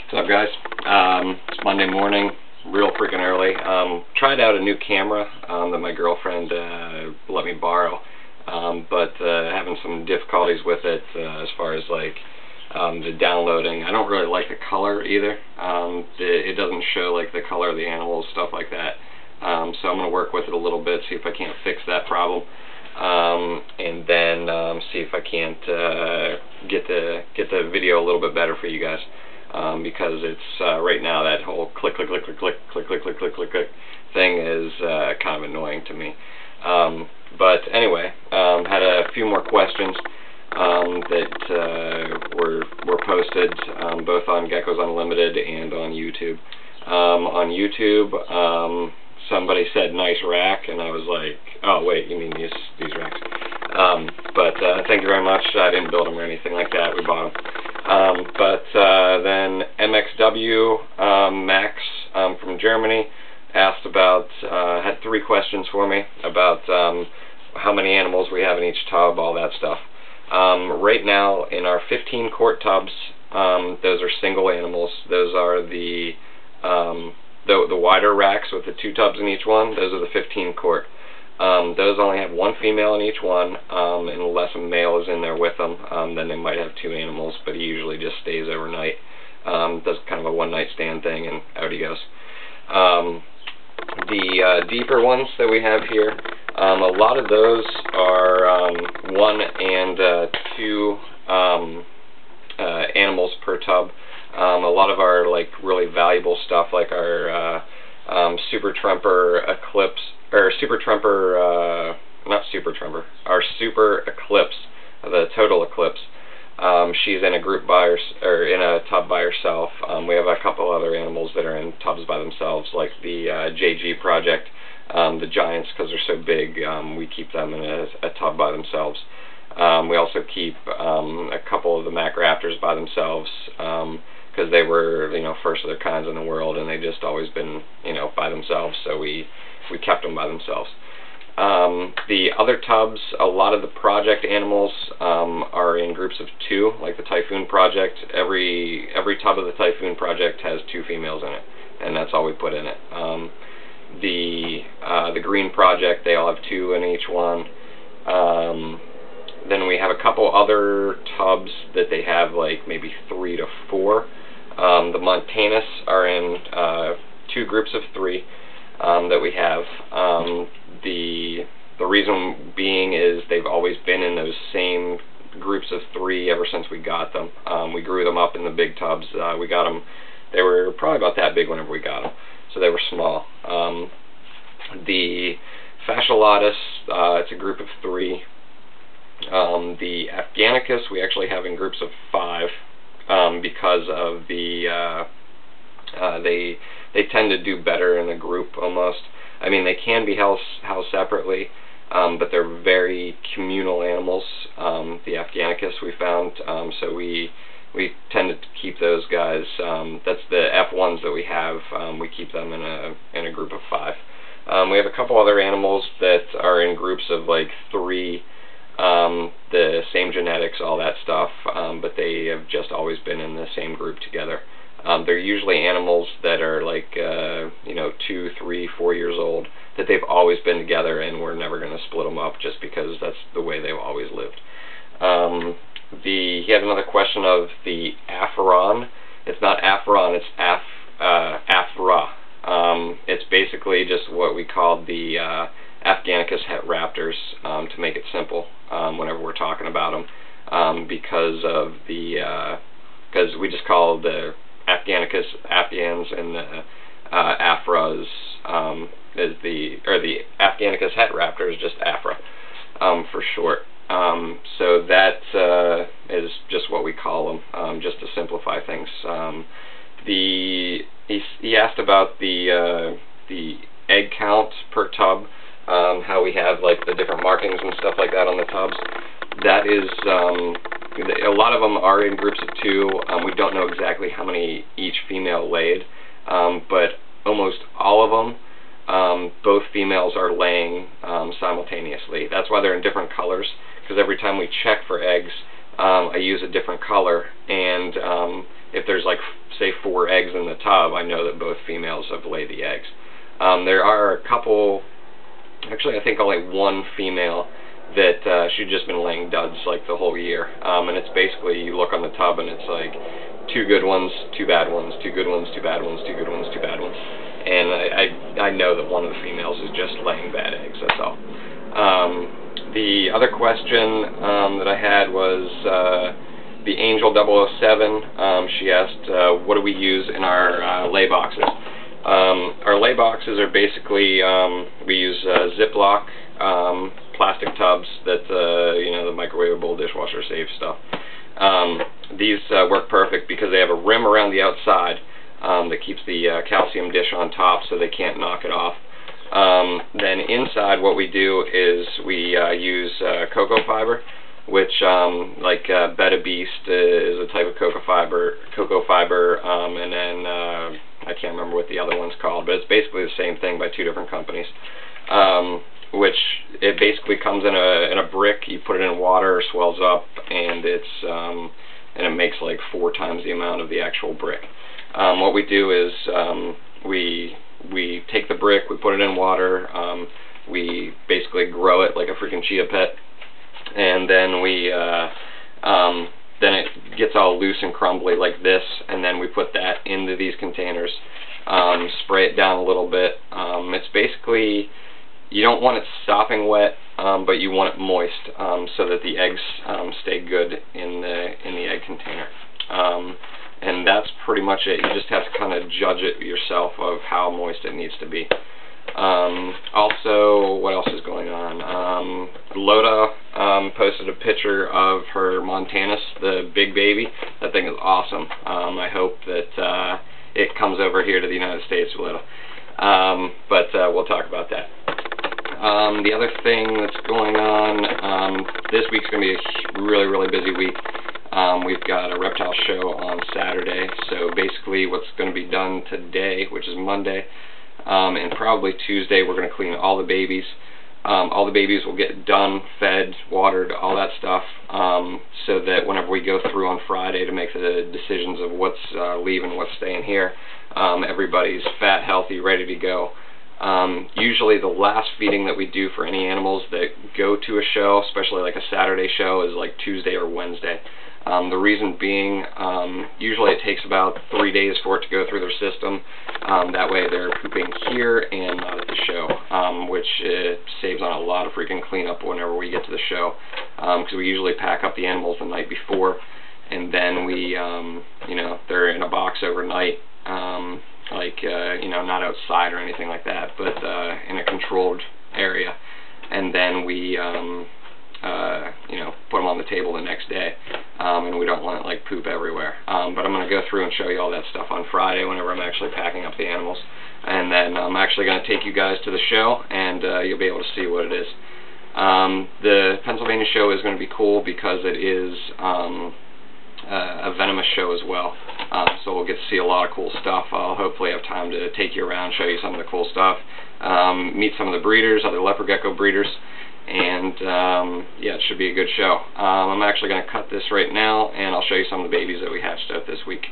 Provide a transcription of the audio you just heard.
What's up, guys? It's Monday morning, real freaking early. Tried out a new camera that my girlfriend let me borrow, but having some difficulties with it as far as like the downloading. I don't really like the color either. It doesn't show like the color of the animals, stuff like that. So I'm going to work with it a little bit, see if I can't fix that problem, and then see if I can't get the video a little bit better for you guys. Because it's right now that whole click click click click click click click click click click click thing is kind of annoying to me. But anyway, had a few more questions that were posted both on Geckos Unlimited and on YouTube. On YouTube, somebody said nice rack, and I was like, oh wait, you mean these racks? But thank you very much. I didn't build them or anything like that. We bought them. But then MXW Max from Germany asked about, had 3 questions for me about how many animals we have in each tub, all that stuff. Right now in our 15 quart tubs, those are single animals. Those are the wider racks with the 2 tubs in each one. Those are the 15 quart. Those only have 1 female in each one, unless a male is in there with them. Then they might have 2 animals, but he usually just stays overnight. Does kind of a one-night stand thing, and out he goes. The deeper ones that we have here, a lot of those are 1 and 2 animals per tub. A lot of our like really valuable stuff, like our Super Trumper Eclipse, or Super Trumper, not Super Trumper, our Super Eclipse, the Total Eclipse. She's in a group in a tub by herself. We have a couple other animals that are in tubs by themselves, like the JG Project, the Giants, because they're so big. We keep them in a tub by themselves. We also keep a couple of the Mac Raptors by themselves, because they were, first of their kinds in the world, and they just always been, by themselves. So we kept them by themselves. The other tubs, a lot of the project animals are in groups of 2, like the Typhoon Project. Every tub of the Typhoon Project has 2 females in it, and that's all we put in it. The Green Project, they all have 2 in each one. Then we have a couple other tubs that they have like maybe 3 to 4. The Montanus are in 2 groups of 3 that we have. The reason being is they've always been in those same groups of 3 ever since we got them. We grew them up in the big tubs. We got them, they were probably about that big whenever we got them, so they were small. The Fasciolatus, it's a group of 3. The Afghanicus we actually have in groups of 5 because of the they tend to do better in a group almost. I mean, they can be housed separately, but they're very communal animals, the Afghanicus we found, so we tend to keep those guys. That's the F1s that we have. We keep them in a group of 5. We have a couple other animals that are in groups of like 3, the same genetics, all that stuff, but they have just always been in the same group together. They're usually animals that are like 2, 3, 4 years old, that they've always been together, and we're never going to split them up just because that's the way they've always lived. He had another question of the Aphron. It's not Aphron, it's Aphra. It's basically just what we call the Afghanicus het raptors, to make it simple whenever we're talking about them, because we just call the Afghanicus Afghans, and the Afras the Afghanicus het raptor is just Afra for short. So that is just what we call them, just to simplify things. He asked about the egg count per tub, how we have like the different markings and stuff like that on the tubs. That is, a lot of them are in groups of 2. We don't know exactly how many each female laid, but almost all of them, both females are laying simultaneously. That's why they're in different colors, because every time we check for eggs, I use a different color, and if there's like, say, 4 eggs in the tub, I know that both females have laid the eggs. There are a couple, actually I think only one female that she'd just been laying duds like the whole year. And it's basically, you look on the tub and it's like 2 good ones, 2 bad ones, 2 good ones, 2 bad ones, 2 good ones, 2 bad ones. And I know that one of the females is just laying bad eggs, that's all. The other question that I had was the Angel 007. She asked, what do we use in our lay boxes? Our lay boxes are basically, we use Ziploc plastic tubs that, you know, the microwavable, dishwasher safe stuff. These work perfect because they have a rim around the outside that keeps the calcium dish on top so they can't knock it off. Then inside what we do is we use cocoa fiber, which like Beta Beast is a type of cocoa fiber, and then I can't remember what the other one's called, but it's basically the same thing by 2 different companies. Which it basically comes in a brick. You put it in water, swells up, and it makes like 4 times the amount of the actual brick. What we do is we take the brick, we put it in water, we basically grow it like a freaking chia pet, and then then it gets all loose and crumbly like this, and then we put that into these containers, spray it down a little bit. It's basically, you don't want it sopping wet, but you want it moist, so that the eggs stay good in the egg container. And that's pretty much it. You just have to kind of judge it yourself of how moist it needs to be. Also, what else is going on? Loda posted a picture of her Montanus, the big baby. That thing is awesome. I hope that it comes over here to the United States, Loda. But we'll talk about that. The other thing that's going on, this week's going to be a really, really busy week. We've got a reptile show on Saturday, so basically what's going to be done today, which is Monday, and probably Tuesday, we're going to clean all the babies. All the babies will get done, fed, watered, all that stuff, so that whenever we go through on Friday to make the decisions of what's leaving, what's staying here, everybody's fat, healthy, ready to go. Usually the last feeding that we do for any animals that go to a show, especially like a Saturday show, is like Tuesday or Wednesday. The reason being, usually it takes about 3 days for it to go through their system. That way they're pooping here and not at the show, which saves on a lot of freaking cleanup whenever we get to the show. Because we usually pack up the animals the night before, and then we, you know, they're in a box overnight. Like, you know, not outside or anything like that, but in a controlled area. And then we, you know, put them on the table the next day, and we don't want it like poop everywhere. But I'm going to go through and show you all that stuff on Friday whenever I'm actually packing up the animals. And then I'm actually going to take you guys to the show, and you'll be able to see what it is. The Pennsylvania show is going to be cool because it is a venomous show as well. So we'll get to see a lot of cool stuff. I'll hopefully have time to take you around, show you some of the cool stuff, meet some of the breeders, other leopard gecko breeders, and yeah, it should be a good show. I'm actually going to cut this right now, and I'll show you some of the babies that we hatched out this week.